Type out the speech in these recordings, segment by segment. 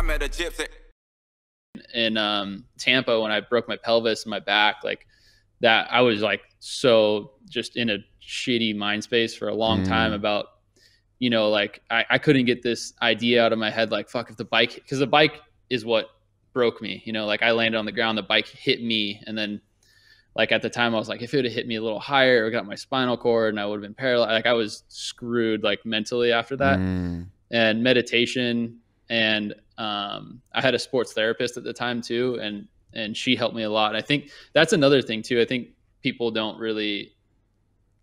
met a gypsy in Tampa when I broke my pelvis and my back, like that. I was like so just in a shitty mind space for a long time about, you know, like I couldn't get this idea out of my head, like, fuck, if the bike, because the bike is what broke me, you know, like I landed on the ground, the bike hit me, and then like at the time I was like, if it would have hit me a little higher, it got my spinal cord and I would have been paralyzed. Like I was screwed like mentally after that. And meditation, and I had a sports therapist at the time too, and she helped me a lot. And I think that's another thing too. I think people don't really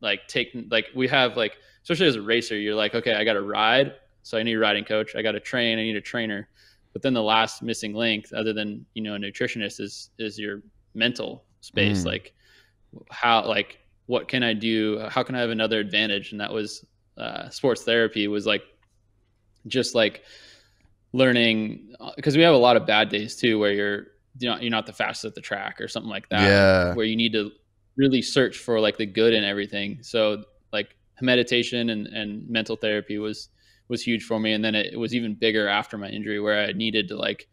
like take, like we have like, especially as a racer, you're like, okay, I got to ride, so I need a riding coach. I got to train, I need a trainer. But then the last missing link, other than, you know, a nutritionist, is your mental space. Like how, like what can I do? How can I have another advantage? And that was sports therapy was like just like learning, because we have a lot of bad days too where you're not the fastest at the track or something like that, where you need to really search for like the good in everything. So like meditation and mental therapy was huge for me. And then it was even bigger after my injury, where I needed to like,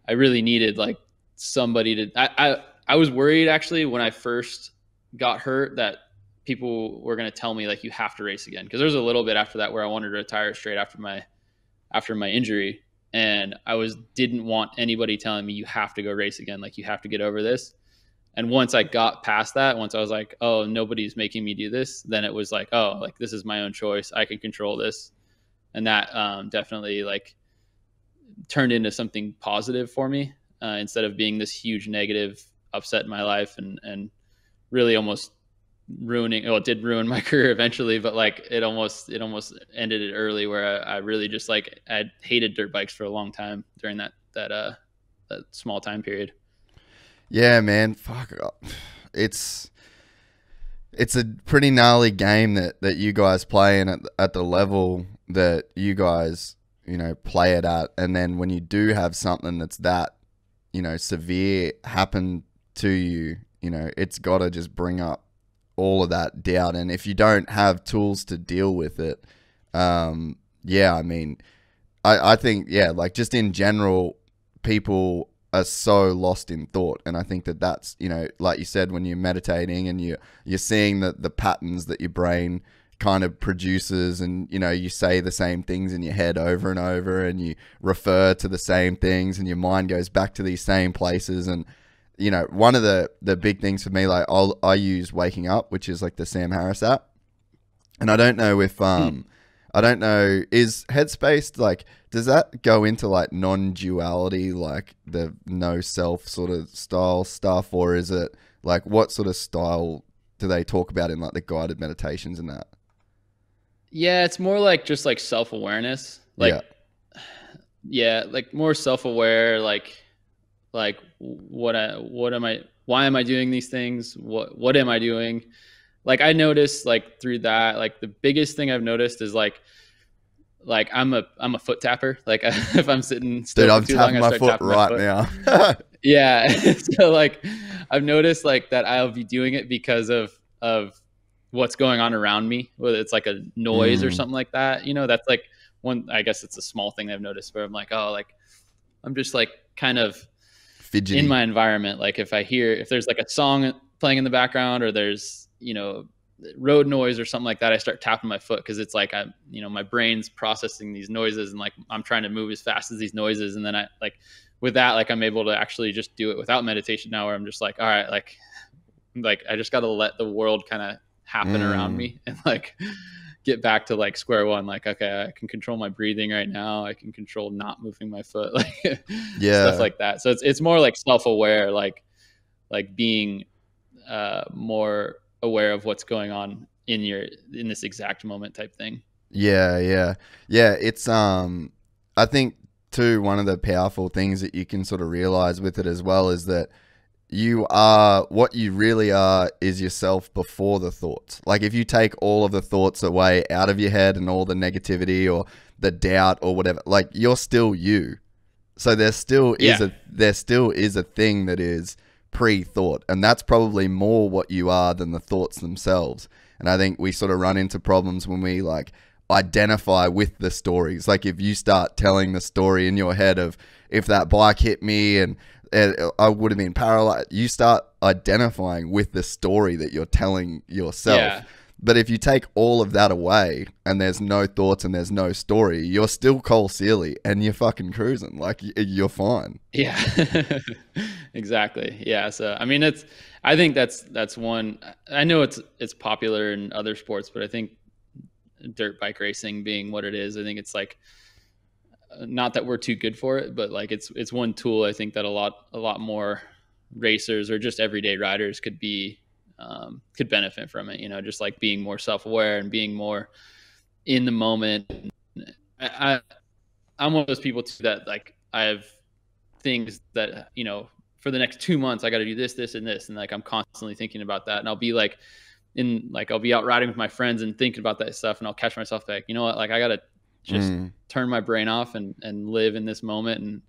I really needed like somebody to, I was worried actually when I first got hurt that people were going to tell me like, you have to race again. Cause there was a little bit after that where I wanted to retire straight after my injury. And I didn't want anybody telling me you have to go race again. Like you have to get over this. And once I got past that, once I was like, oh, nobody's making me do this, then it was like, oh, like this is my own choice. I can control this. And that definitely like turned into something positive for me, instead of being this huge negative upset in my life and really almost ruining, well, it did ruin my career eventually, but like it almost ended it early, where I really just like, I hated dirt bikes for a long time during that small time period. Yeah, man. Fuck. It's a pretty gnarly game that you guys play in at the level that you guys, you know, play it at. And then when you do have something that's that, you know, severe happen to you, you know, it's got to just bring up all of that doubt. And if you don't have tools to deal with it, yeah, I mean, I think, yeah, like just in general, people are so lost in thought. And I think that's, you know, like you said, when you're meditating and you're seeing the patterns that your brain kind of produces, and, you know, you say the same things in your head over and over, and you refer to the same things, and your mind goes back to these same places. And, you know, one of the big things for me, like I use Waking Up, which is like the Sam Harris app. And I don't know if, I don't know, is Headspace, like, does that go into like non-duality, like the no self sort of style stuff? Or is it like, what sort of style do they talk about in like the guided meditations and that? Yeah, it's more like just like self-awareness. Like, yeah, like more self-aware, like why am I doing these things? What am I doing? Like I noticed like through that, like the biggest thing I've noticed is like I'm a foot tapper. Like if I'm sitting still, dude, I'm tapping my foot right now. Yeah. So like I've noticed like that I'll be doing it because of what's going on around me, whether it's like a noise or something like that. You know, that's like one, I guess it's a small thing I've noticed where I'm like, oh, like I'm just like kind of fidgety in my environment. Like if there's like a song playing in the background, or there's, you know, road noise or something like that, I start tapping my foot, because it's like my brain's processing these noises, and like I'm trying to move as fast as these noises. And then I like with that, like I'm able to actually just do it without meditation now, where I'm just like, all right, like I just got to let the world kind of happen around me and like get back to like square one. Like, okay, I can control my breathing right now. I can control not moving my foot, like stuff like that. So it's more like self-aware, like being more aware of what's going on in this exact moment type thing. Yeah. It's I think too, one of the powerful things that you can sort of realize with it as well is that what you really are is yourself before the thoughts. Like if you take all of the thoughts away out of your head and all the negativity or the doubt or whatever, like you're still you. So there still is a thing that is pre-thought, and that's probably more what you are than the thoughts themselves. And I think we sort of run into problems when we like identify with the stories. Like if you start telling the story in your head of if that bike hit me and I would have been paralyzed, you start identifying with the story that you're telling yourself. Yeah. But if you take all of that away and there's no thoughts and there's no story, you're still Cole Searle and you're fucking cruising. Like you're fine. Yeah, exactly. Yeah. So, I mean, I think that's one, I know it's popular in other sports, but I think dirt bike racing being what it is, I think it's like, not that we're too good for it, but like it's one tool I think that a lot more racers or just everyday riders could benefit from it, just like being more self-aware and being more in the moment. I'm one of those people too that like I have things that, for the next 2 months, I got to do this, and this. And like, I'm constantly thinking about that. And I'll be like, I'll be out riding with my friends and thinking about that stuff. And I'll catch myself like, you know what? Like I got to just turn my brain off and live in this moment. And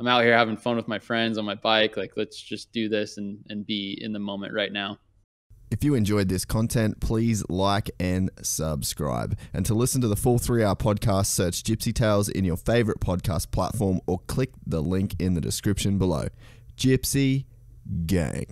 I'm out here having fun with my friends on my bike. Like, let's just do this and be in the moment right now. If you enjoyed this content, please like and subscribe. And to listen to the full 3-hour podcast, search Gypsy Tales in your favorite podcast platform or click the link in the description below. Gypsy Gang.